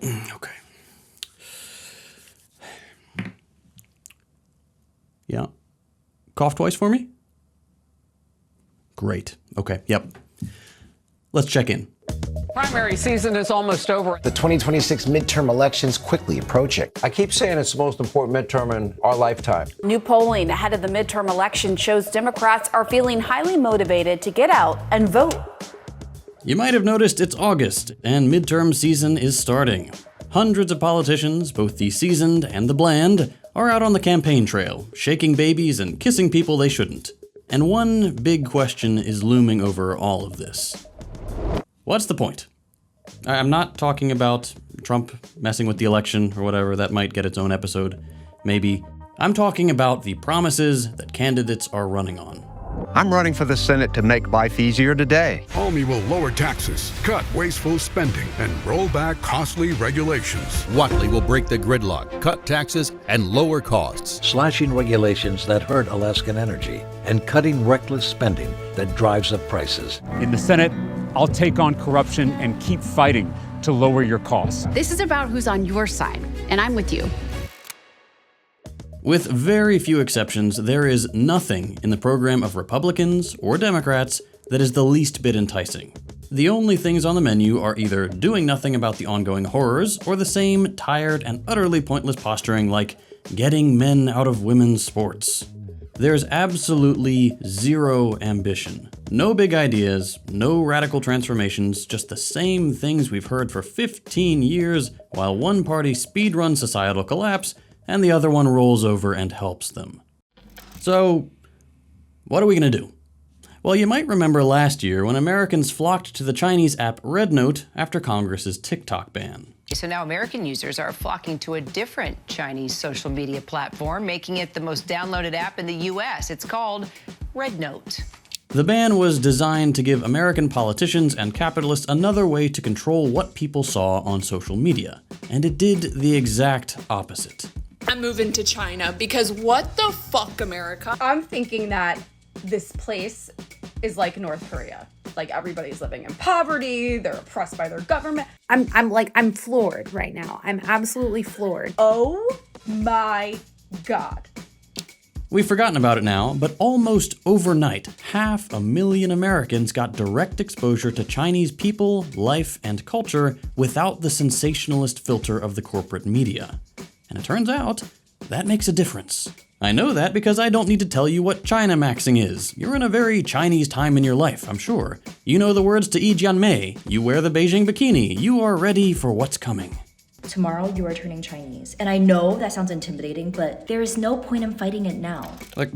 Okay. Yeah. Cough twice for me? Great. Okay, yep. Let's check in. Primary season is almost over. The 2026 midterm elections quickly approaching. I keep saying it's the most important midterm in our lifetime. New polling ahead of the midterm election shows Democrats are feeling highly motivated to get out and vote. You might have noticed it's August, and midterm season is starting. Hundreds of politicians, both the seasoned and the bland, are out on the campaign trail, shaking babies and kissing people they shouldn't. And one big question is looming over all of this. What's the point? I'm not talking about Trump messing with the election or whatever, that might get its own episode, maybe. I'm talking about the promises that candidates are running on. I'm running for the Senate to make life easier today. Comey will lower taxes, cut wasteful spending, and roll back costly regulations. Whatley will break the gridlock, cut taxes, and lower costs. Slashing regulations that hurt Alaskan energy and cutting reckless spending that drives up prices. In the Senate, I'll take on corruption and keep fighting to lower your costs. This is about who's on your side, and I'm with you. With very few exceptions, there is nothing in the program of Republicans or Democrats that is the least bit enticing. The only things on the menu are either doing nothing about the ongoing horrors or the same tired and utterly pointless posturing like getting men out of women's sports. There's absolutely zero ambition. No big ideas, no radical transformations, just the same things we've heard for 15 years while one party speedruns societal collapse and the other one rolls over and helps them. So, what are we gonna do? Well, you might remember last year when Americans flocked to the Chinese app RedNote after Congress's TikTok ban. So now American users are flocking to a different Chinese social media platform, making it the most downloaded app in the US. It's called RedNote. The ban was designed to give American politicians and capitalists another way to control what people saw on social media, and it did the exact opposite. I'm moving to China because what the fuck, America? I'm thinking that this place is like North Korea. Like everybody's living in poverty, they're oppressed by their government. I'm floored right now. I'm absolutely floored. Oh my God. We've forgotten about it now, but almost overnight, 500,000 Americans got direct exposure to Chinese people, life, and culture without the sensationalist filter of the corporate media. And it turns out, that makes a difference. I know that because I don't need to tell you what China maxing is. You're in a very Chinese time in your life, I'm sure. You know the words to Yi Jianmei, you wear the Beijing bikini, you are ready for what's coming. Tomorrow you are turning Chinese. And I know that sounds intimidating, but there is no point in fighting it now. Like,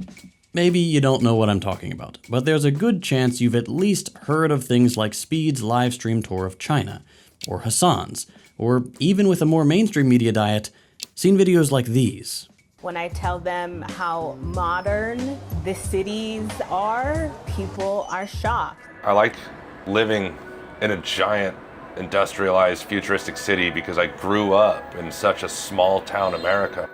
maybe you don't know what I'm talking about, but there's a good chance you've at least heard of things like Speed's live stream tour of China, or Hassan's, or even with a more mainstream media diet, seen videos like these. When I tell them how modern the cities are, people are shocked. I like living in a giant, industrialized, futuristic city because I grew up in such a small town America.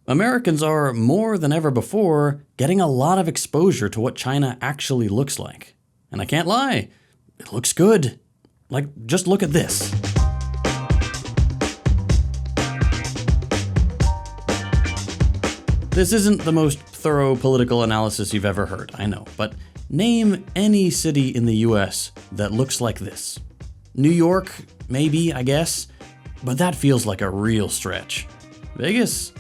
Americans are, more than ever before, getting a lot of exposure to what China actually looks like. And I can't lie, it looks good. Like, just look at this. This isn't the most thorough political analysis you've ever heard, I know, but name any city in the US that looks like this. New York, maybe, I guess, but that feels like a real stretch. Vegas?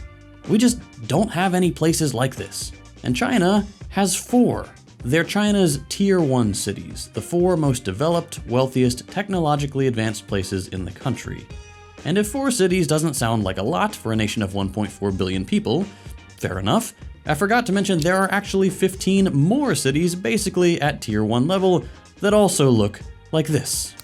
We just don't have any places like this. And China has 4. They're China's Tier 1 cities, the 4 most developed, wealthiest, technologically advanced places in the country. And if 4 cities doesn't sound like a lot for a nation of 1.4 billion people, fair enough. I forgot to mention there are actually 15 more cities basically at Tier 1 level that also look like this.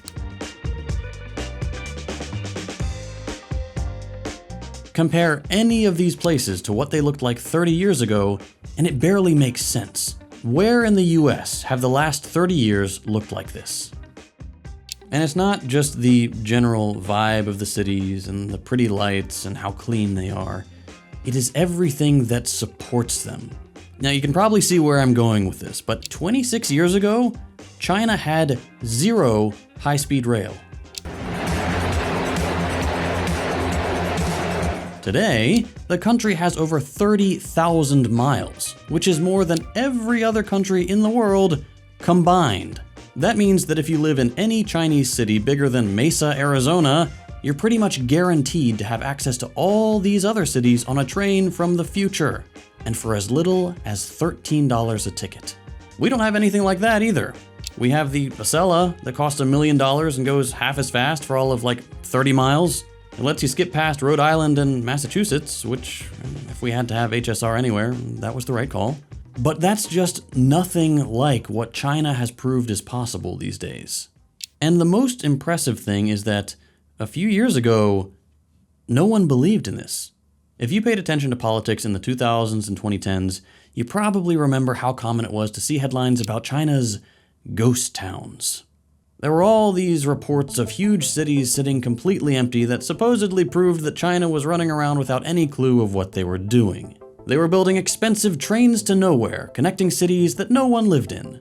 Compare any of these places to what they looked like 30 years ago, and it barely makes sense. Where in the US have the last 30 years looked like this? And it's not just the general vibe of the cities and the pretty lights and how clean they are. It is everything that supports them. Now you can probably see where I'm going with this, but 26 years ago, China had 0 high-speed rail. Today, the country has over 30,000 miles, which is more than every other country in the world combined. That means that if you live in any Chinese city bigger than Mesa, Arizona, you're pretty much guaranteed to have access to all these other cities on a train from the future, and for as little as $13 a ticket. We don't have anything like that either. We have the Acela that costs $1 million and goes half as fast for all of like 30 miles. It lets you skip past Rhode Island and Massachusetts, which, if we had to have HSR anywhere, that was the right call. But that's just nothing like what China has proved is possible these days. And the most impressive thing is that a few years ago, no one believed in this. If you paid attention to politics in the 2000s and 2010s, you probably remember how common it was to see headlines about China's ghost towns. There were all these reports of huge cities sitting completely empty that supposedly proved that China was running around without any clue of what they were doing. They were building expensive trains to nowhere, connecting cities that no one lived in.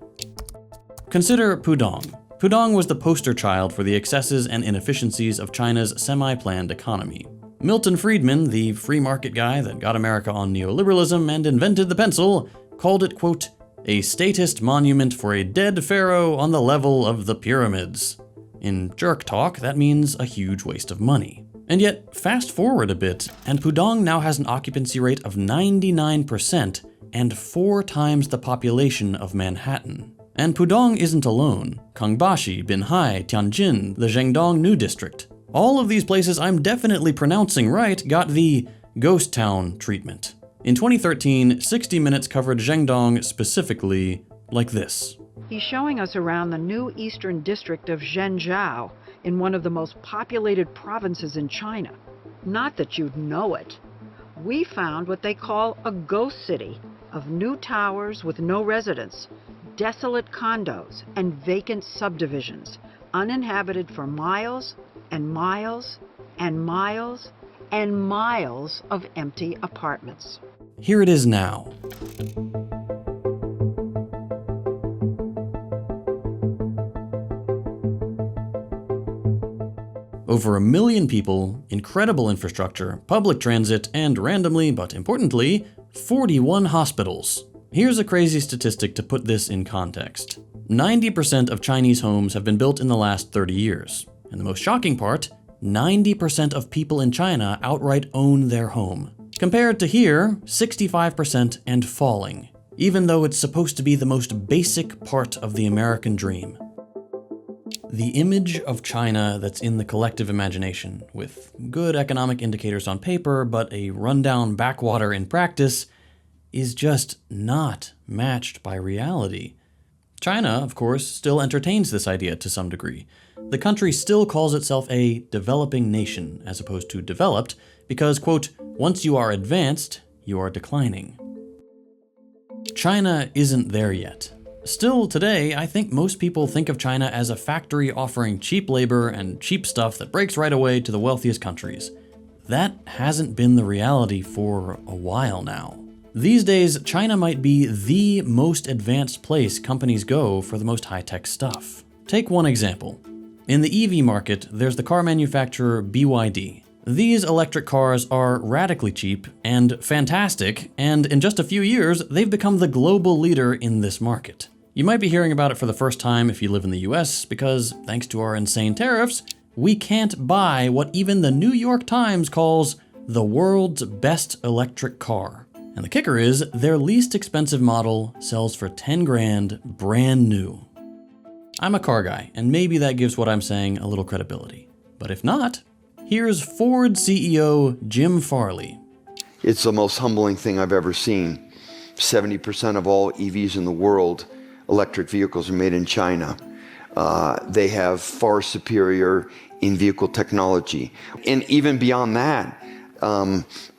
Consider Pudong. Pudong was the poster child for the excesses and inefficiencies of China's semi-planned economy. Milton Friedman, the free market guy that got America on neoliberalism and invented the pencil, called it, quote, a statist monument for a dead pharaoh on the level of the pyramids. In jerk talk, that means a huge waste of money. And yet, fast forward a bit, and Pudong now has an occupancy rate of 99% and 4 times the population of Manhattan. And Pudong isn't alone. Kangbashi, Binhai, Tianjin, the Zhengdong New District. All of these places I'm definitely pronouncing right got the ghost town treatment. In 2013, 60 Minutes covered Zhengdong specifically like this. He's showing us around the new eastern district of Zhengzhou, in one of the most populated provinces in China. Not that you'd know it. We found what they call a ghost city of new towers with no residents, desolate condos, and vacant subdivisions, uninhabited for miles and miles and miles and miles of empty apartments. Here it is now. Over 1 million people, incredible infrastructure, public transit, and randomly, but importantly, 41 hospitals. Here's a crazy statistic to put this in context. 90% of Chinese homes have been built in the last 30 years. And the most shocking part, 90% of people in China outright own their home. Compared to here, 65% and falling, even though it's supposed to be the most basic part of the American dream. The image of China that's in the collective imagination, with good economic indicators on paper, but a rundown backwater in practice, is just not matched by reality. China, of course, still entertains this idea to some degree. The country still calls itself a developing nation, as opposed to developed, because, quote, once you are advanced, you are declining. China isn't there yet. Still, today, I think most people think of China as a factory offering cheap labor and cheap stuff that breaks right away to the wealthiest countries. That hasn't been the reality for a while now. These days, China might be the most advanced place companies go for the most high-tech stuff. Take one example. In the EV market, there's the car manufacturer BYD. These electric cars are radically cheap and fantastic, and in just a few years, they've become the global leader in this market. You might be hearing about it for the first time if you live in the US, because thanks to our insane tariffs, we can't buy what even the New York Times calls the world's best electric car. And the kicker is, their least expensive model sells for 10 grand brand new. I'm a car guy, and maybe that gives what I'm saying a little credibility. But if not, here's Ford CEO Jim Farley. It's the most humbling thing I've ever seen. 70% of all EVs in the world, electric vehicles, are made in China. They have far superior in-vehicle technology. And even beyond that,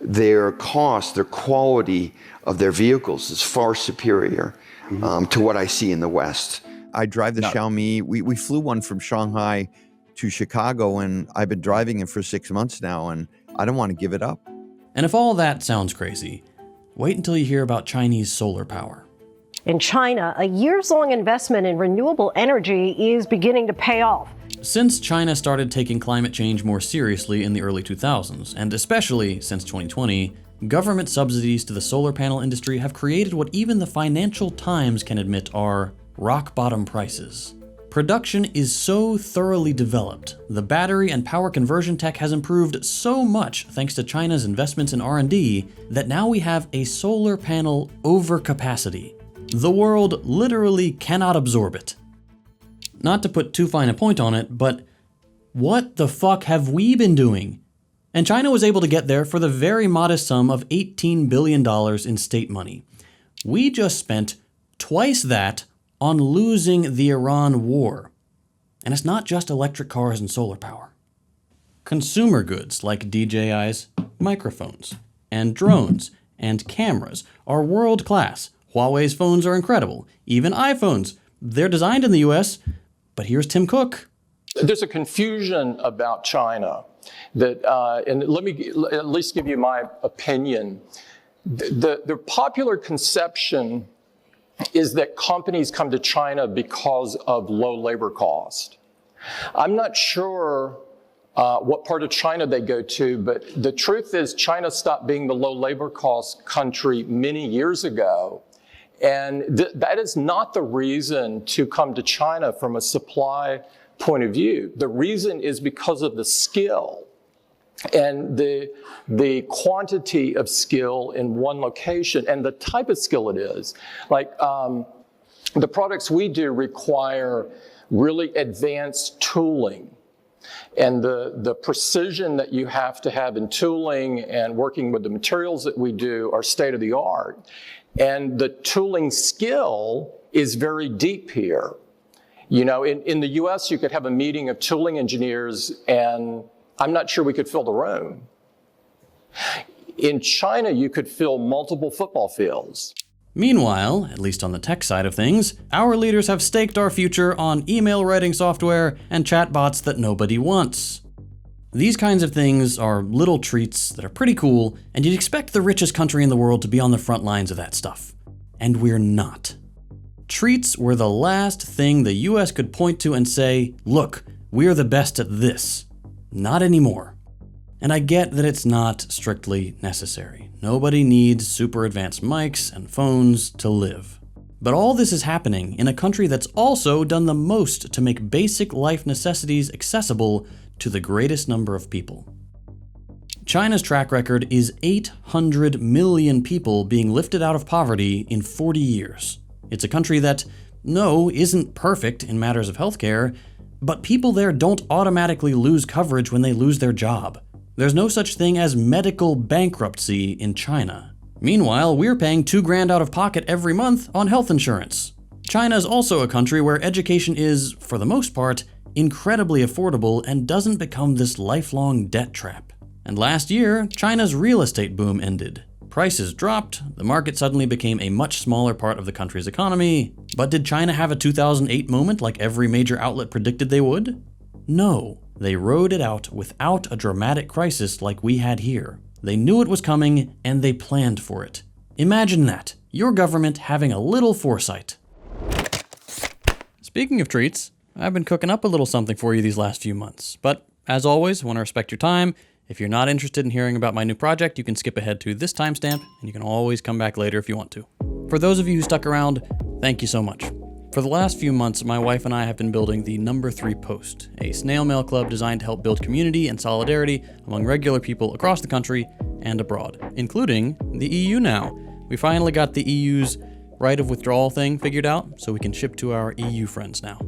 their cost, their quality of their vehicles is far superior to what I see in the West. I drive the Xiaomi. We flew one from Shanghai to Chicago, and I've been driving it for 6 months now, and I don't want to give it up. And if all that sounds crazy, wait until you hear about Chinese solar power. In China, a years-long investment in renewable energy is beginning to pay off. Since China started taking climate change more seriously in the early 2000s, and especially since 2020, government subsidies to the solar panel industry have created what even the Financial Times can admit are rock-bottom prices. Production is so thoroughly developed, the battery and power conversion tech has improved so much thanks to China's investments in R&D, that now we have a solar panel overcapacity. The world literally cannot absorb it. Not to put too fine a point on it, but what the fuck have we been doing? And China was able to get there for the very modest sum of $18 billion in state money. We just spent twice that on losing the Iran war. And it's not just electric cars and solar power. Consumer goods like DJI's microphones, and drones, and cameras are world class. Huawei's phones are incredible. Even iPhones, they're designed in the US, but here's Tim Cook. There's a confusion about China that, and let me at least give you my opinion. The popular conception is that companies come to China because of low labor cost. I'm not sure what part of China they go to, but the truth is China stopped being the low labor cost country many years ago. And that is not the reason to come to China from a supply point of view. The reason is because of the skill and the quantity of skill in one location and the type of skill it is. Like the products we do require really advanced tooling. And the precision that you have to have in tooling and working with the materials that we do are state of the art. And the tooling skill is very deep here. You know, in the US, you could have a meeting of tooling engineers and I'm not sure we could fill the room. In China, you could fill multiple football fields. Meanwhile, at least on the tech side of things, our leaders have staked our future on email writing software and chatbots that nobody wants. These kinds of things are little treats that are pretty cool, and you'd expect the richest country in the world to be on the front lines of that stuff. And we're not. Treats were the last thing the US could point to and say, look, we're the best at this. Not anymore. And I get that it's not strictly necessary. Nobody needs super advanced mics and phones to live. But all this is happening in a country that's also done the most to make basic life necessities accessible to the greatest number of people. China's track record is 800 million people being lifted out of poverty in 40 years. It's a country that, no, isn't perfect in matters of healthcare, but people there don't automatically lose coverage when they lose their job. There's no such thing as medical bankruptcy in China. Meanwhile, we're paying $2,000 out of pocket every month on health insurance. China is also a country where education is, for the most part, incredibly affordable and doesn't become this lifelong debt trap. And last year, China's real estate boom ended. Prices dropped, the market suddenly became a much smaller part of the country's economy. But did China have a 2008 moment like every major outlet predicted they would? No, they rode it out without a dramatic crisis like we had here. They knew it was coming and they planned for it. Imagine that, your government having a little foresight. Speaking of treats, I've been cooking up a little something for you these last few months. But as always, I want to respect your time. If you're not interested in hearing about my new project, you can skip ahead to this timestamp, and you can always come back later if you want to. For those of you who stuck around, thank you so much. For the last few months, my wife and I have been building the Number 3 Post, a snail mail club designed to help build community and solidarity among regular people across the country and abroad, including the EU now. We finally got the EU's right of withdrawal thing figured out, so we can ship to our EU friends now.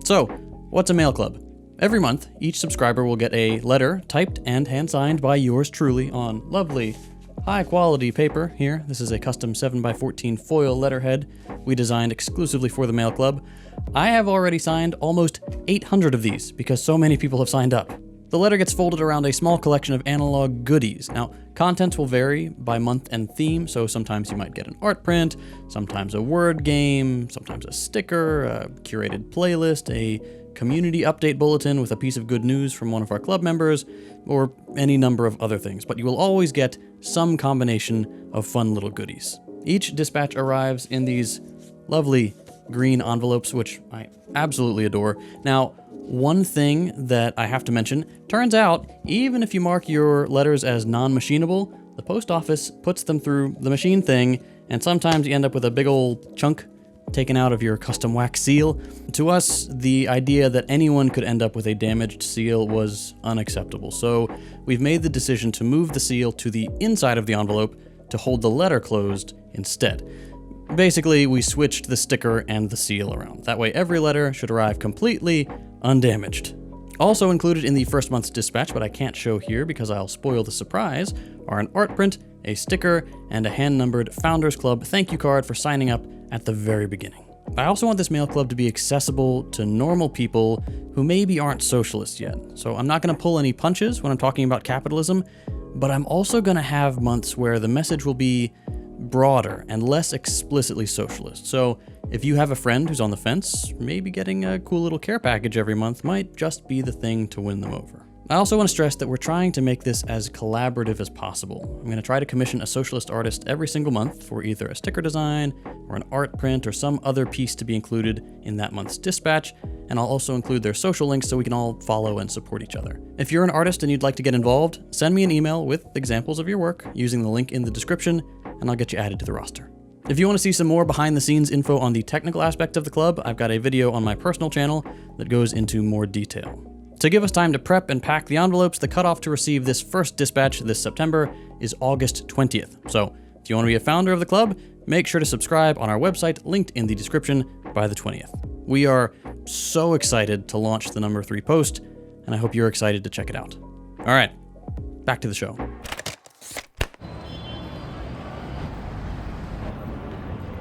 So, what's a mail club? Every month, each subscriber will get a letter typed and hand-signed by yours truly on lovely, high-quality paper here. This is a custom 7x14 foil letterhead we designed exclusively for the mail club. I have already signed almost 800 of these because so many people have signed up. The letter gets folded around a small collection of analog goodies. Now, contents will vary by month and theme, so sometimes you might get an art print, sometimes a word game, sometimes a sticker, a curated playlist, a community update bulletin with a piece of good news from one of our club members, or any number of other things, but you will always get some combination of fun little goodies. Each dispatch arrives in these lovely green envelopes, which I absolutely adore. Now, one thing that I have to mention, turns out, even if you mark your letters as non-machinable, the post office puts them through the machine thing, and sometimes you end up with a big old chunk taken out of your custom wax seal. To us, the idea that anyone could end up with a damaged seal was unacceptable, so we've made the decision to move the seal to the inside of the envelope to hold the letter closed instead. Basically, we switched the sticker and the seal around. That way every letter should arrive completely undamaged. Also included in the first month's dispatch, but I can't show here because I'll spoil the surprise, are an art print, a sticker, and a hand-numbered Founders Club thank you card for signing up at the very beginning. I also want this mail club to be accessible to normal people who maybe aren't socialists yet. So I'm not going to pull any punches when I'm talking about capitalism, but I'm also going to have months where the message will be broader and less explicitly socialist. So if you have a friend who's on the fence, maybe getting a cool little care package every month might just be the thing to win them over. I also want to stress that we're trying to make this as collaborative as possible. I'm going to try to commission a socialist artist every single month for either a sticker design or an art print or some other piece to be included in that month's dispatch, and I'll also include their social links so we can all follow and support each other. If you're an artist and you'd like to get involved, send me an email with examples of your work using the link in the description, and I'll get you added to the roster. If you want to see some more behind-the-scenes info on the technical aspect of the club, I've got a video on my personal channel that goes into more detail. To give us time to prep and pack the envelopes, the cutoff to receive this first dispatch this September is August 20th. So if you want to be a founder of the club, make sure to subscribe on our website, linked in the description, by the 20th. We are so excited to launch the number 3 post, and I hope you're excited to check it out. All right, back to the show.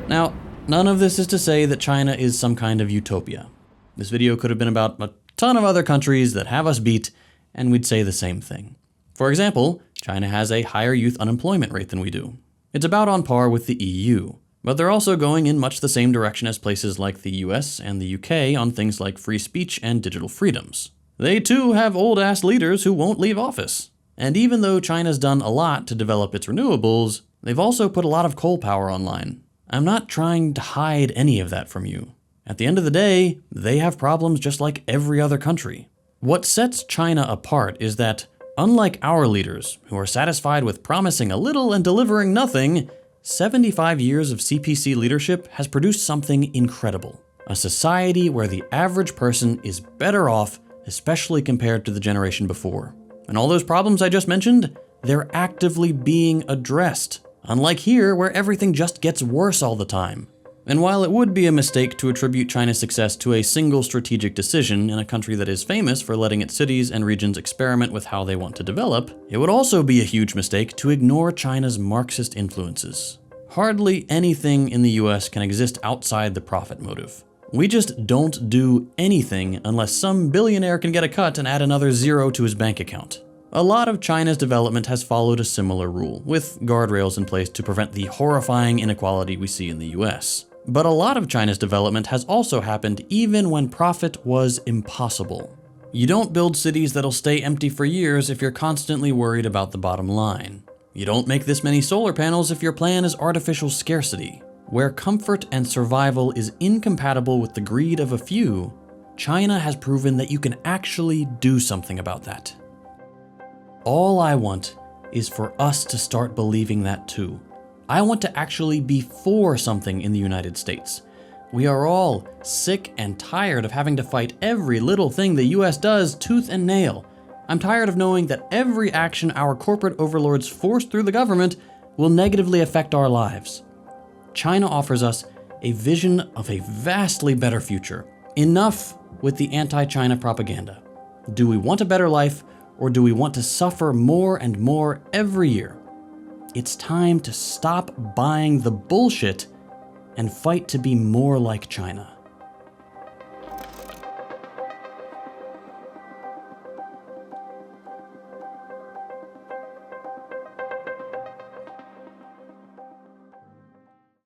Now, none of this is to say that China is some kind of utopia. This video could have been about a ton of other countries that have us beat, and we'd say the same thing. For example, China has a higher youth unemployment rate than we do. It's about on par with the EU, but they're also going in much the same direction as places like the US and the UK on things like free speech and digital freedoms. They too have old-ass leaders who won't leave office. And even though China's done a lot to develop its renewables, they've also put a lot of coal power online. I'm not trying to hide any of that from you. At the end of the day, they have problems just like every other country. What sets China apart is that, unlike our leaders, who are satisfied with promising a little and delivering nothing, 75 years of CPC leadership has produced something incredible. A society where the average person is better off, especially compared to the generation before. And all those problems I just mentioned, they're actively being addressed. Unlike here, where everything just gets worse all the time. And while it would be a mistake to attribute China's success to a single strategic decision in a country that is famous for letting its cities and regions experiment with how they want to develop, it would also be a huge mistake to ignore China's Marxist influences. Hardly anything in the US can exist outside the profit motive. We just don't do anything unless some billionaire can get a cut and add another zero to his bank account. A lot of China's development has followed a similar rule, with guardrails in place to prevent the horrifying inequality we see in the US. But a lot of China's development has also happened even when profit was impossible. You don't build cities that'll stay empty for years if you're constantly worried about the bottom line. You don't make this many solar panels if your plan is artificial scarcity. Where comfort and survival is incompatible with the greed of a few, China has proven that you can actually do something about that. All I want is for us to start believing that too. I want to actually be for something in the United States. We are all sick and tired of having to fight every little thing the US does tooth and nail. I'm tired of knowing that every action our corporate overlords force through the government will negatively affect our lives. China offers us a vision of a vastly better future. Enough with the anti-China propaganda. Do we want a better life, or do we want to suffer more and more every year? It's time to stop buying the bullshit and fight to be more like China.